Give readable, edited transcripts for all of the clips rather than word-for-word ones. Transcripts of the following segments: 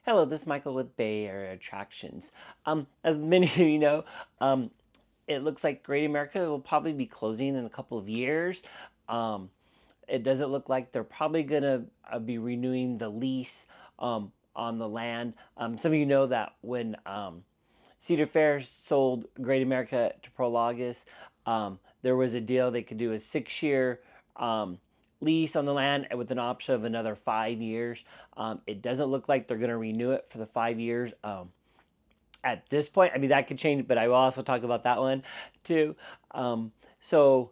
Hello, this is Michael with Bay Area Attractions. As many of you know, um, it looks like Great America will probably be closing in a couple of years. Um, it doesn't look like they're probably gonna be renewing the lease on the land. Some of you know that when Cedar Fair sold Great America to Prologis, there was a deal they could do a 6 year um, lease on the land with an option of another 5 years. It doesn't look like they're going to renew it for the 5 years. At this point, I mean, that could change, but I will also talk about that one too. Um, so,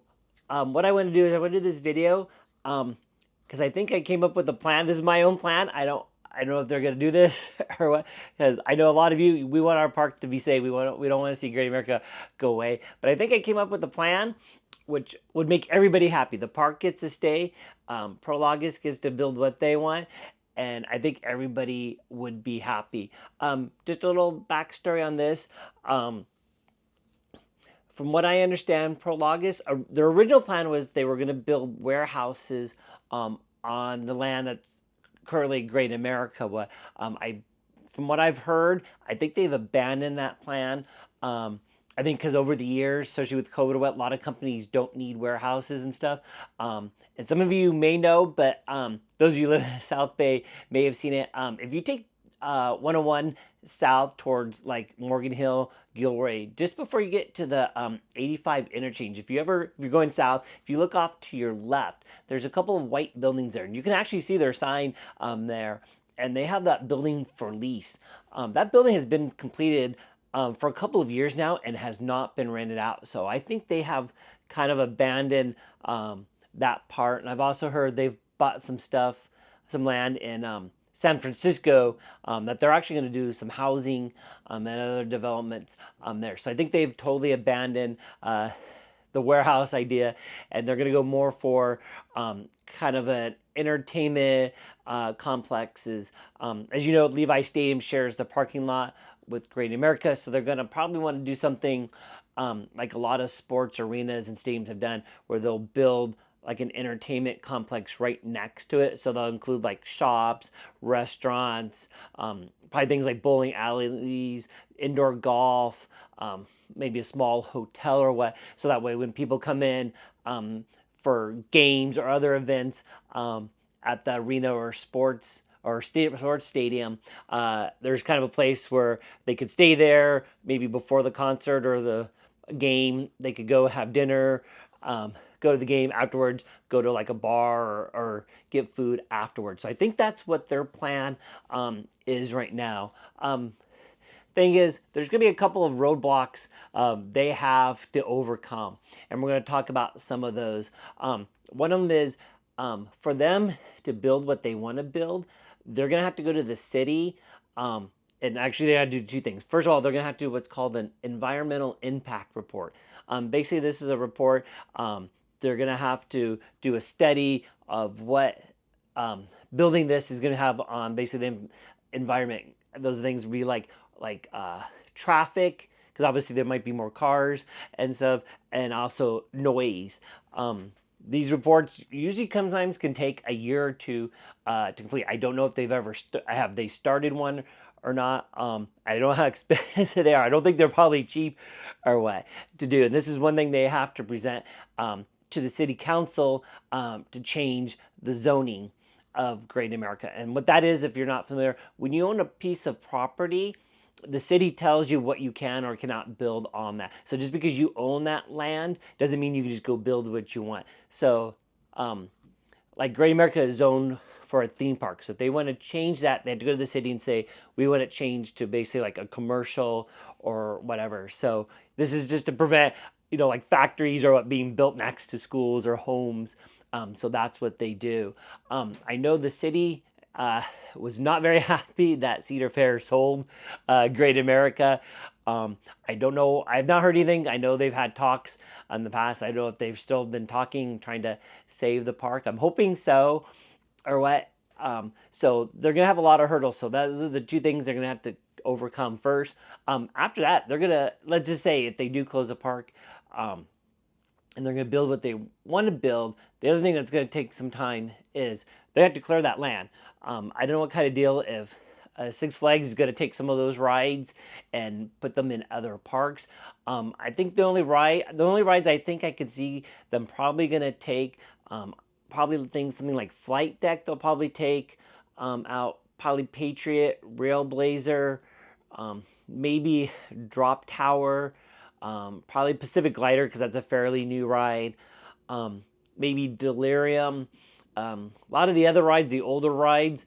what I want to do is I want to do this video because I think I came up with a plan. This is my own plan. I don't know if they're gonna do this or what, because I know a lot of you, we want our park to be safe. We don't want to see Great America go away. But I think I came up with a plan which would make everybody happy. The park gets to stay, Prologis gets to build what they want, and I think everybody would be happy. Just a little backstory on this. From what I understand, Prologis, their original plan was they were going to build warehouses on the land that's currently Great America. But from what I've heard, I think they've abandoned that plan. I think because over the years, especially with COVID, a lot of companies don't need warehouses and stuff. And some of you may know, but those of you who live in the South Bay may have seen it. If you take 101 south towards like Morgan Hill, Gilroy, just before you get to the 85 interchange, if you're going south, if you look off to your left, there's a couple of white buildings there, and you can actually see their sign there, and they have that building for lease. That building has been completed for a couple of years now and has not been rented out. So I think they have kind of abandoned that part. And I've also heard they've bought some stuff, some land in San Francisco that they're actually going to do some housing and other developments there. So I think they've totally abandoned the warehouse idea, and they're going to go more for kind of an entertainment complexes. As you know, Levi Stadium shares the parking lot with Great America, so they're going to probably want to do something like a lot of sports arenas and stadiums have done, where they'll build like an entertainment complex right next to it. So they'll include like shops, restaurants, probably things like bowling alleys, indoor golf, maybe a small hotel or what. So that way, when people come in for games or other events at the arena or sports stadium, there's kind of a place where they could stay there, maybe before the concert or the game. They could go have dinner, go to the game afterwards, go to like a bar or get food afterwards. So I think that's what their plan is right now. Thing is, there's going to be a couple of roadblocks they have to overcome, and we're going to talk about some of those. One of them is for them to build what they want to build, they're going to have to go to the city. And actually, they have to do two things. First of all, they're going to have to do what's called an environmental impact report. Basically, this is a report. They're going to have to do a study of what building this is going to have on basically the environment. Those things would be like traffic, because obviously there might be more cars and stuff, and also noise. These reports usually sometimes can take a year or two to complete. I don't know if they've ever have they started one or not. I don't know how expensive they are. I don't think they're probably cheap or what to do. And this is one thing they have to present to the city council to change the zoning of Great America. And what that is, if you're not familiar, when you own a piece of property, the city tells you what you can or cannot build on that. So just because you own that land doesn't mean you can just go build what you want. So like Great America is zoned for a theme park. So if they want to change that, they have to go to the city and say, we want it changed to basically like a commercial or whatever. So this is just to prevent, like factories or what being built next to schools or homes. So that's what they do. I know the city was not very happy that Cedar Fair sold Great America. I don't know. I've not heard anything. I know they've had talks in the past. I don't know if they've still been talking, trying to save the park. I'm hoping so, or what. So they're gonna have a lot of hurdles. So those are the two things they're gonna have to overcome first. After that, they're gonna, let's just say if they do close the park, and they're going to build what they want to build. The other thing that's going to take some time is they have to clear that land. I don't know what kind of deal if Six Flags is going to take some of those rides and put them in other parks. I think the only rides I think I could see them probably going to take, probably things something like Flight Deck. They'll probably take out, probably Patriot, Railblazer, maybe Drop Tower, probably Pacific Glider because that's a fairly new ride. Maybe Delirium. A lot of the other rides, the older rides,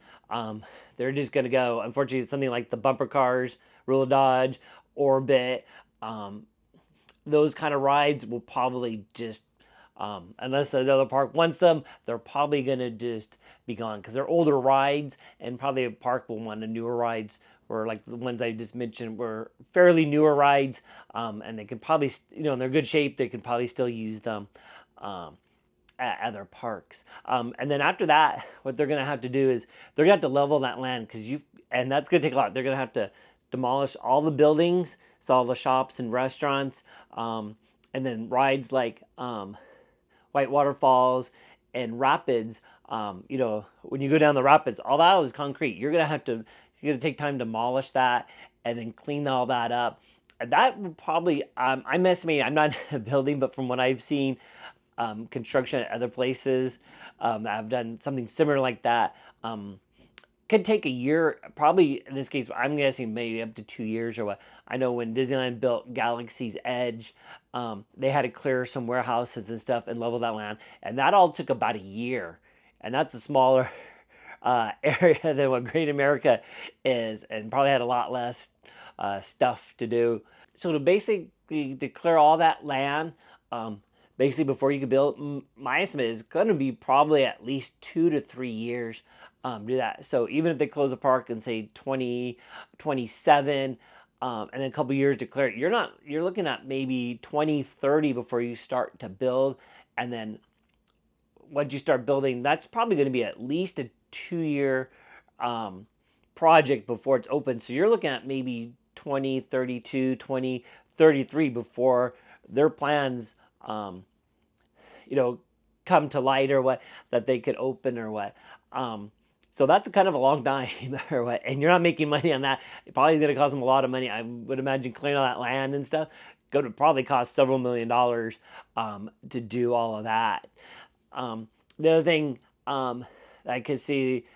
they're just going to go. Unfortunately, something like the bumper cars, Rule of Dodge, Orbit, those kind of rides will probably just, unless another park wants them, they're probably going to just be gone because they're older rides, and probably a park will want the newer rides, or like the ones I just mentioned were fairly newer rides, and they can probably, they're good shape. They can probably still use them. At other parks. And then after that, what they're going to have to do is they're going to have to level that land and that's going to take a lot. They're going to have to demolish all the buildings, so all the shops and restaurants, and then rides like White Waterfalls and Rapids. When you go down the rapids, all that is concrete. You're going to take time to demolish that and then clean all that up. That will probably, I'm estimating, I'm not building, but from what I've seen, construction at other places that have done something similar like that, could take a year. Probably in this case, I'm guessing maybe up to 2 years or what. I know when Disneyland built Galaxy's Edge, they had to clear some warehouses and stuff and level that land, and that all took about a year. And that's a smaller area than what Great America is, and probably had a lot less stuff to do. So to basically declare all that land, basically before you can build, my estimate is going to be probably at least 2 to 3 years do that. So even if they close the park in say 2027, and then a couple years declare it, you're looking at maybe 2030 before you start to build. And then once you start building, that's probably going to be at least a 2-year project before it's open. So you're looking at maybe 2032, 2033 before their plans come to light, or what, that they could open, or what. So that's kind of a long time, or what, and you're not making money on that. It's probably going to cost them a lot of money. I would imagine clearing all that land and stuff going to probably cost several $1,000,000 to do all of that. The other thing I could see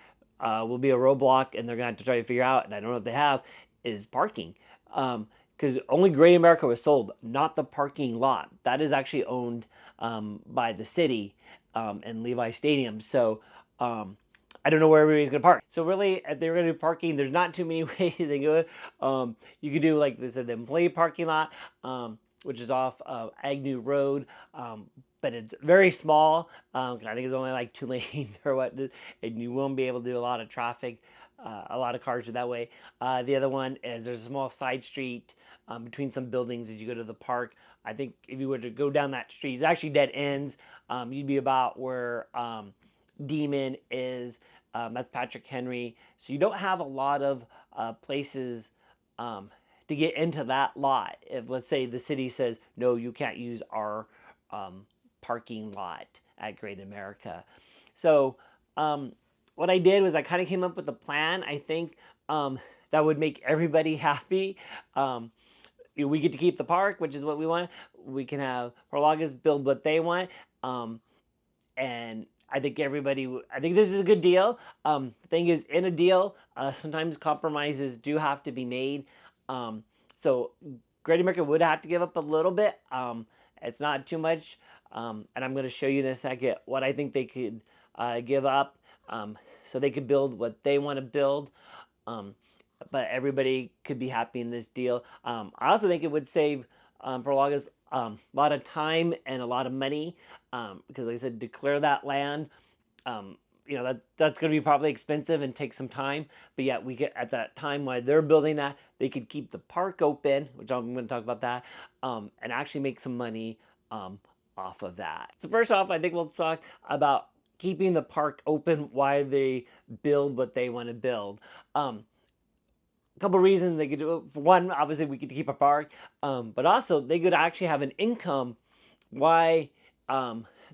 will be a roadblock, and they're going to have to try to figure out, and I don't know if they have, is parking. Because only Great America was sold, not the parking lot. That is actually owned by the city and Levi Stadium. So I don't know where everybody's going to park. So really, if they're going to do parking, there's not too many ways they go. You could do, like they said, the employee parking lot, which is off Agnew Road. But it's very small. I think it's only like 2 lanes or what, and you won't be able to do a lot of traffic. A lot of cars are that way. The other one is there's a small side street between some buildings as you go to the park. I think if you were to go down that street, it's actually dead ends. You'd be about where Demon is. That's Patrick Henry. So you don't have a lot of places to get into that lot. If, let's say, the city says, no, you can't use our parking lot at Great America. So what I did was I kind of came up with a plan, I think, that would make everybody happy. We get to keep the park, which is what we want. We can have Prologis build what they want. And I think I think this is a good deal. The thing is, in a deal, sometimes compromises do have to be made. So Great America would have to give up a little bit. It's not too much. And I'm going to show you in a second what I think they could give up, so they could build what they want to build. But everybody could be happy in this deal. I also think it would save Prologis a lot of time and a lot of money, because, like I said, declare that land. That's going to be probably expensive and take some time. But yet, we get at that time while they're building that, they could keep the park open, which I'm going to talk about that, and actually make some money off of that. So first off, I think we'll talk about keeping the park open while they build what they want to build. A couple reasons they could do it. For one, obviously we get to keep a park, but also they could actually have an income while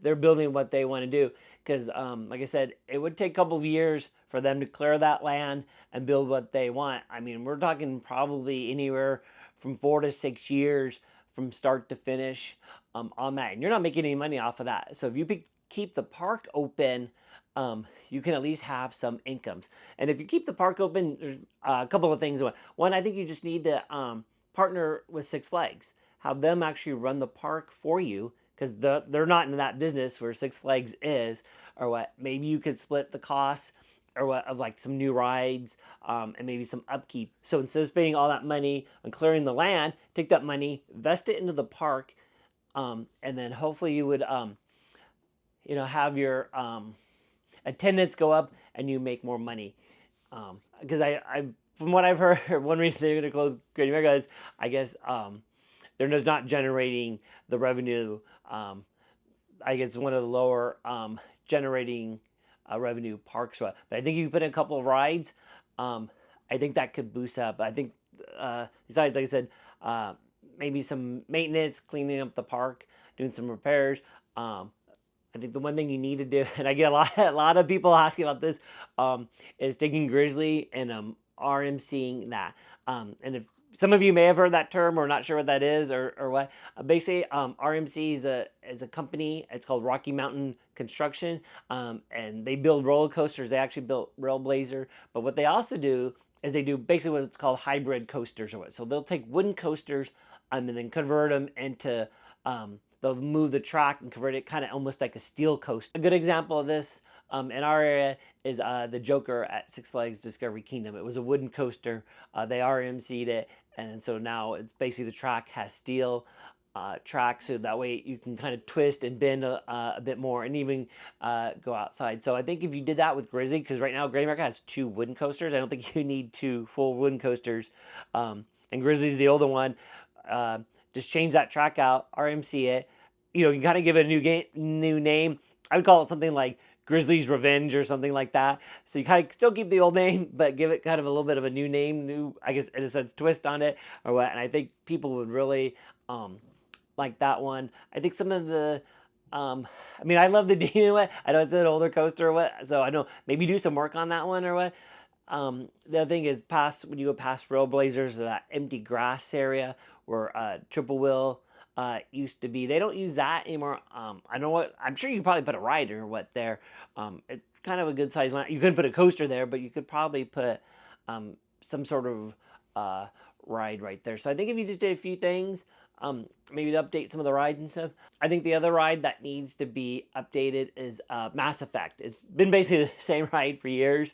they're building what they want to do. Because, like I said, it would take a couple of years for them to clear that land and build what they want. I mean, we're talking probably anywhere from 4 to 6 years from start to finish on that. And you're not making any money off of that. So if you keep the park open, you can at least have some incomes. And if you keep the park open, there's a couple of things. One, I think you just need to partner with Six Flags. Have them actually run the park for you, because they're not in that business where Six Flags is, or what. Maybe you could split the costs or what of like some new rides, and maybe some upkeep. So instead of spending all that money on clearing the land, take that money, invest it into the park, and then hopefully you would have your attendance go up and you make more money. Because I from what I've heard, one reason they're going to close Great America is, I guess, they're just not generating the revenue. I guess one of the lower generating revenue parks. But I think if you put in a couple of rides, I think that could boost up. I think besides, like I said, maybe some maintenance, cleaning up the park, doing some repairs. I think the one thing you need to do, and I get a lot of people asking about this, is taking Grizzly and RMCing that. And if some of you may have heard that term or not sure what that is or what, basically RMC is a company. It's called Rocky Mountain Construction, and they build roller coasters. They actually built Railblazer, but what they also do is they do basically what's called hybrid coasters or what. So they'll take wooden coasters and then convert them into they'll move the track and convert it kind of almost like a steel coaster. A good example of this in our area is the Joker at Six Flags Discovery Kingdom. It was a wooden coaster. They RMC'd it, and so now it's basically the track has steel track, so that way you can kind of twist and bend a bit more and even go outside. So I think if you did that with Grizzly, because right now Great America has 2 wooden coasters, I don't think you need 2 full wooden coasters. And Grizzly's the older one. Just change that track out, RMC it. You can kind of give it a new name. I would call it something like Grizzly's Revenge or something like that. So you kind of still keep the old name, but give it kind of a little bit of a new name, I guess, in a sense, twist on it or what. And I think people would really like that one. I think some of the, I love the Dino. I know it's an older coaster or what, so I know maybe do some work on that one or what. The other thing is when you go past Railblazers or that empty grass area where Triple Wheel used to be. They don't use that anymore. I'm sure you could probably put a ride or what there. It's kind of a good size line. You couldn't put a coaster there, but you could probably put some sort of ride right there. So I think if you just did a few things, maybe to update some of the rides and stuff. I think the other ride that needs to be updated is Mass Effect. It's been basically the same ride for years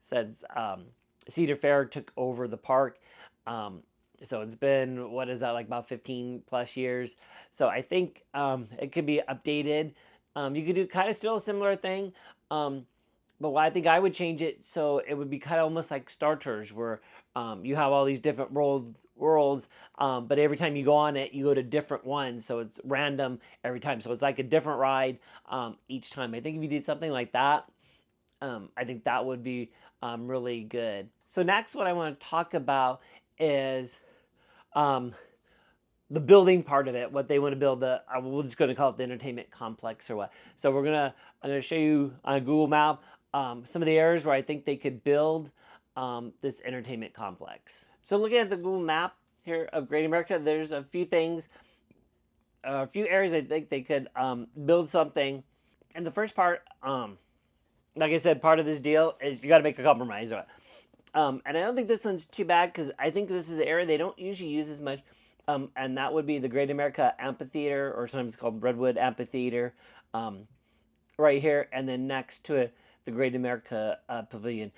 since Cedar Fair took over the park. So it's been, what is that, like about 15 plus years. So I think it could be updated. You could do kind of still a similar thing. But I think I would change it so it would be kind of almost like Star Tours, where you have all these different worlds, but every time you go on it, you go to different ones. So it's random every time. So it's like a different ride each time. I think if you did something like that, I think that would be really good. So next, what I want to talk about is the building part of it, what they want to build. We're just going to call it the entertainment complex or what. So I'm going to show you on a Google map some of the areas where I think they could build this entertainment complex. So looking at the Google map here of Great America, there's a few things, a few areas I think they could build something. And the first part, like I said, part of this deal is you got to make a compromise. And I don't think this one's too bad, because I think this is an area they don't usually use as much. And that would be the Great America Amphitheater, or sometimes called Redwood Amphitheater, right here. And then next to it, the Great America Pavilion.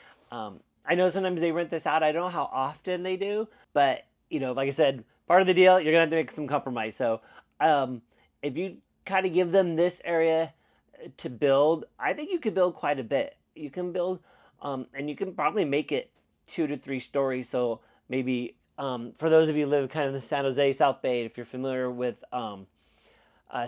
I know sometimes they rent this out. I don't know how often they do, but like I said, part of the deal, you're gonna have to make some compromise. So if you kind of give them this area to build, I think you could build quite a bit. You can build, and you can probably make it 2 to 3 stories. So maybe for those of you who live kind of in the San Jose South Bay, if you're familiar with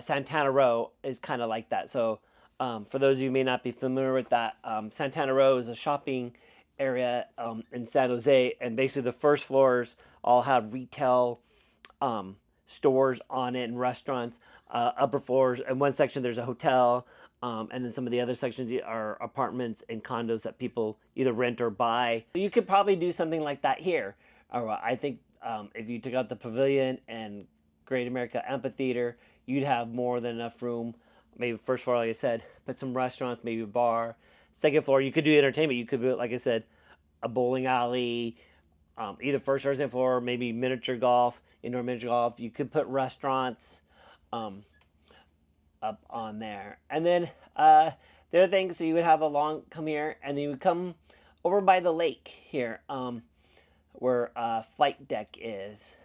Santana Row, is kind of like that. So for those of you who may not be familiar with that, Santana Row is a shopping area in San Jose, and basically the first floors all have retail stores on it and restaurants. upper floors. In one section, there's a hotel, and then some of the other sections are apartments and condos that people either rent or buy. So you could probably do something like that here. I think if you took out the pavilion and Great America Amphitheater, you'd have more than enough room. Maybe first floor, like I said, put some restaurants, maybe a bar. Second floor, you could do entertainment. You could do, like I said, a bowling alley, either first or second floor, maybe miniature golf, indoor miniature golf. You could put restaurants up on there. And then the other thing, so you would have a long come here, and then you would come over by the lake here, where flight deck is.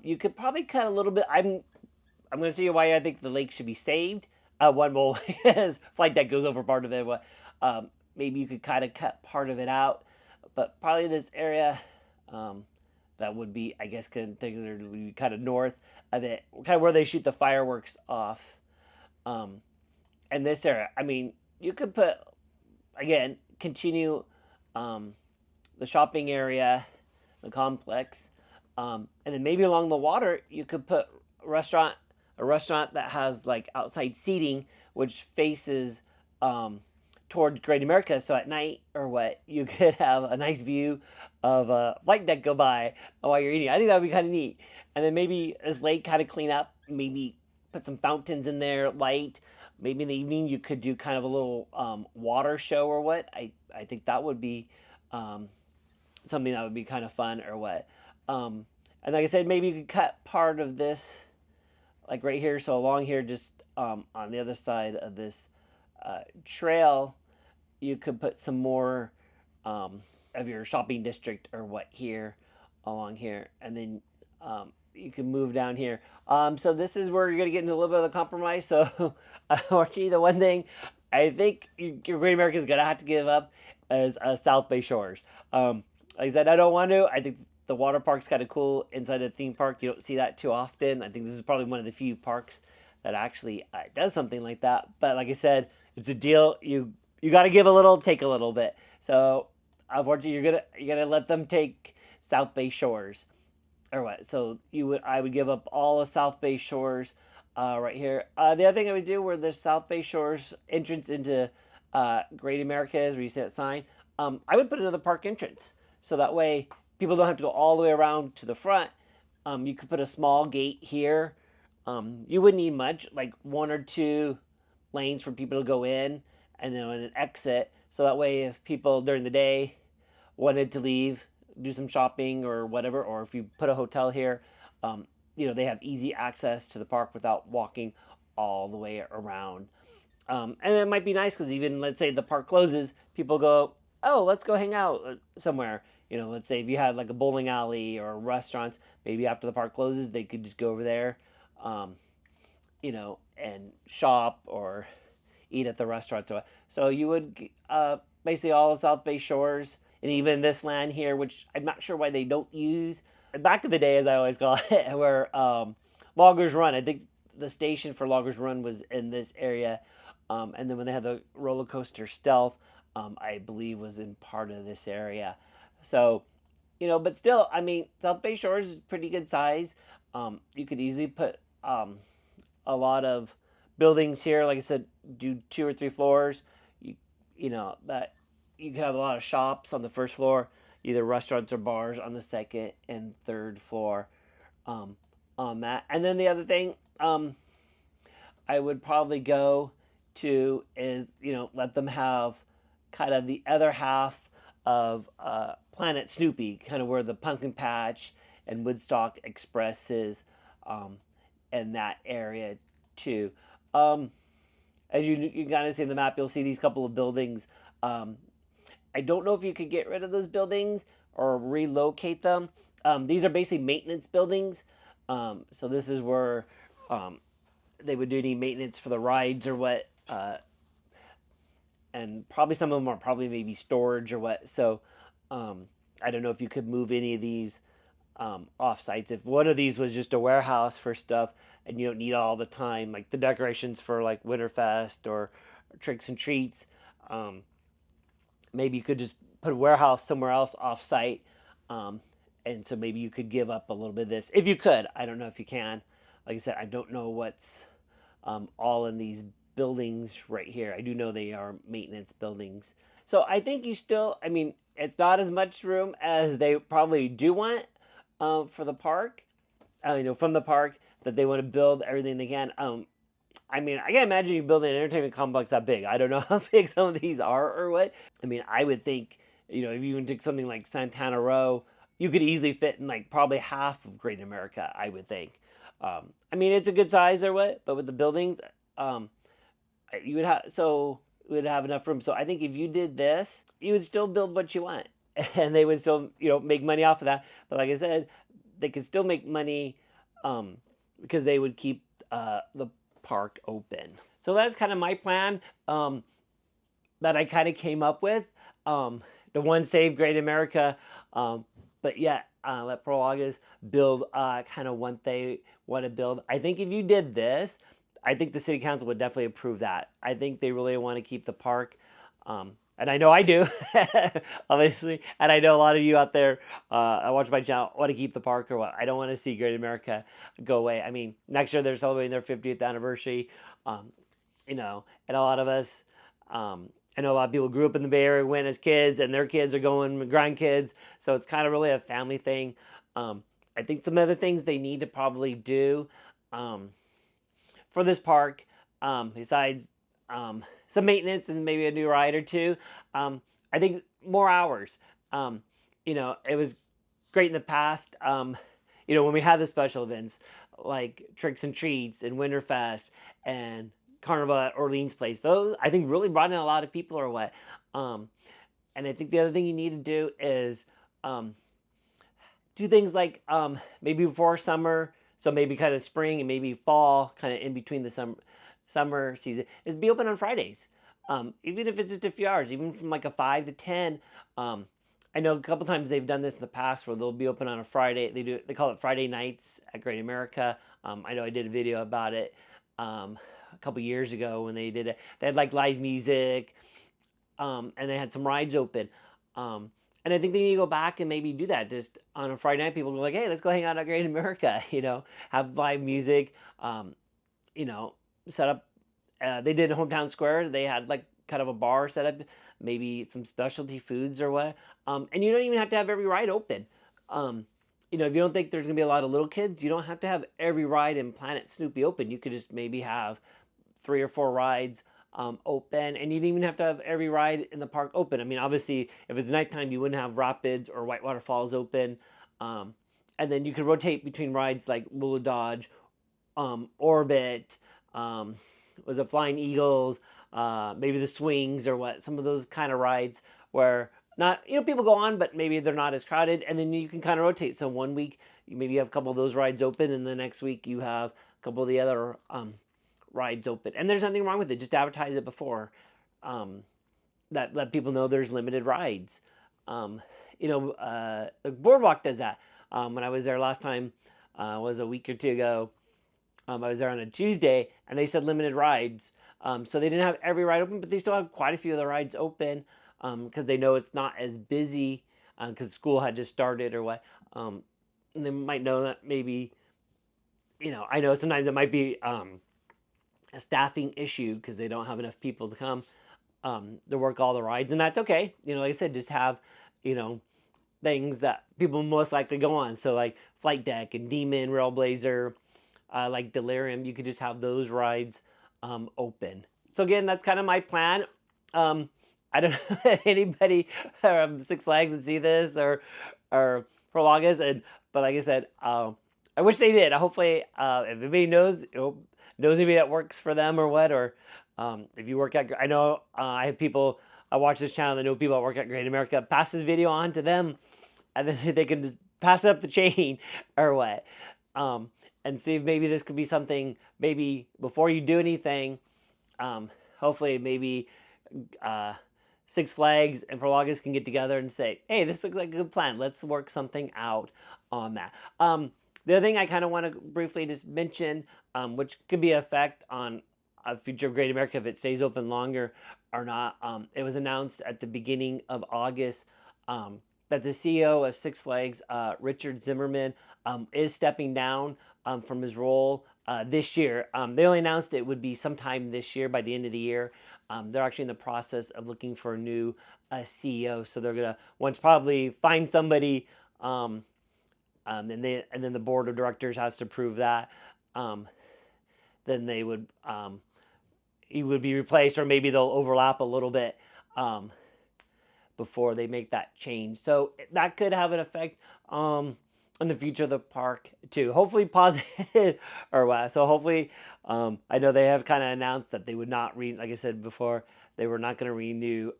You could probably cut a little bit. I'm going to tell you why I think the lake should be saved. One will, as flight deck goes over part of it. Maybe you could kind of cut part of it out, but probably this area that would be, I guess, kind of north of it, kind of where they shoot the fireworks off. And this area, I mean, you could put, again, continue the shopping area, the complex, and then maybe along the water, you could put a restaurant that has like outside seating, which faces towards Great America. So at night or what, you could have a nice view of a flight deck go by while you're eating. I think that would be kind of neat. And then maybe as lake kind of clean up, maybe put some fountains in there, light. Maybe in the evening you could do kind of a little water show or what. I think that would be something that would be kind of fun or what. And like I said, maybe you could cut part of this, like right here, so along here, just on the other side of this trail, you could put some more of your shopping district or what here, along here, and then you can move down here. So this is where you're going to get into a little bit of the compromise. So unfortunately, the one thing I think your Great America is going to have to give up is South Bay Shores. Like I said, I don't want to. I think the water park's kind of cool inside a theme park. You don't see that too often. I think this is probably one of the few parks that actually does something like that. But like I said, it's a deal. You got to give a little, take a little bit. So unfortunately, you're gonna let them take South Bay Shores, or what? So I would give up all of South Bay Shores right here. The other thing I would do where the South Bay Shores entrance into Great America is, where you see that sign, I would put another park entrance. So that way people don't have to go all the way around to the front. You could put a small gate here. You wouldn't need much, like 1 or 2 lanes for people to go in, and then an exit. So that way if people during the day wanted to leave, do some shopping or whatever, or if you put a hotel here, they have easy access to the park without walking all the way around. And it might be nice because even, let's say the park closes, people go, oh, let's go hang out somewhere. Let's say if you had like a bowling alley or restaurants, maybe after the park closes, they could just go over there, and shop or eat at the restaurant. So you would basically all of South Bay Shores, and even this land here, which I'm not sure why they don't use. Back in the day, as I always call it, where Loggers Run, I think the station for Loggers Run was in this area. And then when they had the roller coaster Stealth, I believe was in part of this area. So, but still, I mean, South Bay Shores is pretty good size. You could easily put a lot of buildings here. Like I said, do 2 or 3 floors. That you could have a lot of shops on the first floor, either restaurants or bars on the second and third floor on that. And then the other thing I would probably go to is, let them have kind of the other half of Planet Snoopy, kind of where the Pumpkin Patch and Woodstock Express is, in that area too. As you kind of see in the map, you'll see these couple of buildings. I don't know if you could get rid of those buildings or relocate them. These are basically maintenance buildings. So this is where they would do any maintenance for the rides or what. And probably some of them are probably maybe storage or what. So I don't know if you could move any of these off sites. If one of these was just a warehouse for stuff and you don't need all the time, like the decorations for like Winterfest or Tricks and Treats, maybe you could just put a warehouse somewhere else off site. And so maybe you could give up a little bit of this. If you could, I don't know if you can. Like I said, I don't know what's all in these buildings right here. I do know they are maintenance buildings. So I think you still, I mean, it's not as much room as they probably do want for the park, from the park that they want to build everything they can. I mean, I can't imagine you building an entertainment complex that big. I don't know how big some of these are or what. I mean, I would think, if you even took something like Santana Row, you could easily fit in like probably half of Great America, I would think. I mean, it's a good size or what, but with the buildings, um, you would have enough room. So I think if you did this, you would still build what you want, and they would still make money off of that. But like I said, they could still make money because they would keep the park open. So that's kind of my plan that I kind of came up with. The one Save Great America, but yeah, let Prologus build kind of what they want to build. I think if you did this, I think the city council would definitely approve that. I think they really want to keep the park. And I know I do, obviously. And I know a lot of you out there, I watch my channel, want to keep the park or what. I don't want to see Great America go away. I mean, next year they're celebrating their 50th anniversary, and a lot of us, I know a lot of people grew up in the Bay Area, went as kids, and their kids are going grandkids. So it's kind of really a family thing. I think some other things they need to probably do for this park, besides some maintenance and maybe a new ride or two, I think more hours. It was great in the past, when we had the special events like Tricks and Treats and Winterfest and Carnival at Orleans Place. Those, I think, really brought in a lot of people or what. And I think the other thing you need to do is do things like maybe before summer, so maybe kind of spring and maybe fall, kind of in between the summer season, is be open on Fridays. Even if it's just a few hours, even from like a 5 to 10. I know a couple times they've done this in the past where they'll be open on a Friday. They call it Friday nights at Great America. I know I did a video about it a couple years ago when they did it. They had like live music, and they had some rides open. And I think they need to go back and maybe do that. Just on a Friday night, people go like, hey, let's go hang out at Great America, have live music, set up. They did Hometown Square. They had like kind of a bar set up, maybe some specialty foods or what. And you don't even have to have every ride open. If you don't think there's going to be a lot of little kids, you don't have to have every ride in Planet Snoopy open. You could just maybe have 3 or 4 rides open, and you don't even have to have every ride in the park open. I mean, obviously, if it's nighttime, you wouldn't have Rapids or Whitewater Falls open. And then you could rotate between rides like Lula Dodge, Orbit, was it Flying Eagles, maybe the Swings or what, some of those kind of rides where not, people go on, but maybe they're not as crowded, and then you can kind of rotate. So one week, maybe you have a couple of those rides open, and the next week you have a couple of the other rides open. And there's nothing wrong with it. Just advertise it before. That let people know there's limited rides. The Boardwalk does that. When I was there last time, was a week or two ago. I was there on a Tuesday, and they said limited rides. So they didn't have every ride open, but they still have quite a few of the rides open because they know it's not as busy because school had just started or what. And they might know that maybe, I know sometimes it might be a staffing issue because they don't have enough people to come to work all the rides, and that's okay. Like I said, just have, things that people most likely go on. So like Flight Deck and Demon, Railblazer, like Delirium, you could just have those rides open. So again, that's kind of my plan. I don't know if anybody from Six Flags would see this or Prologus, but like I said, I wish they did. Hopefully, if anybody knows anybody that works for them or what, or if you work at, I know I have people, I watch this channel that know people that work at Great America, pass this video on to them, and then they can just pass it up the chain or what. And see if maybe this could be something, maybe before you do anything, hopefully maybe Six Flags and Prologus can get together and say, hey, this looks like a good plan. Let's work something out on that. The other thing I kind of want to briefly just mention, which could be an effect on a future of Great America if it stays open longer or not. It was announced at the beginning of August that the CEO of Six Flags, Richard Zimmerman, is stepping down from his role this year. They only announced it would be sometime this year, by the end of the year. They're actually in the process of looking for a new CEO, so they're gonna once probably find somebody, and then the board of directors has to approve that. Um, then they would he would be replaced, or maybe they'll overlap a little bit before they make that change. So that could have an effect on the future of the park too. Hopefully positive or what. So hopefully, I know they have kind of announced that they would not like I said before, they were not going to renew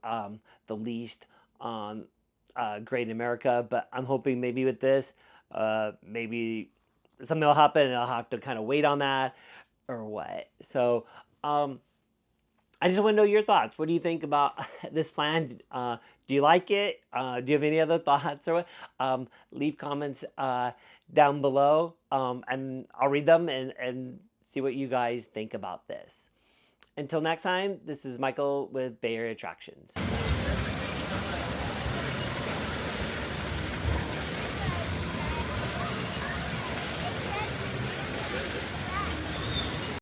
the lease on Great America. But I'm hoping maybe with this, maybe something will happen and I'll have to kind of wait on that or what. So I just want to know your thoughts. What do you think about this plan? Do you like it? Do you have any other thoughts or what? Leave comments down below, and I'll read them and see what you guys think about this. Until next time, this is Michael with Bay Area Attractions.